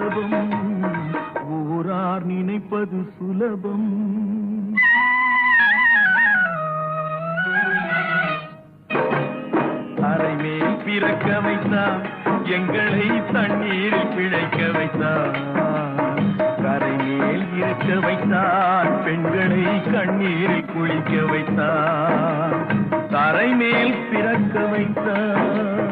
சுலபம், ஊரார் நினைப்பது சுலபம். அரைமேல் பிறக்க வைத்தார், எங்களை தண்ணீரில் பிழைக்க வைத்தார். கரைமேல் இருக்க வைத்தார், பெண்களை கண்ணீரில் குளிக்க வைத்தார். கரைமேல் பிறக்க வைத்தார்.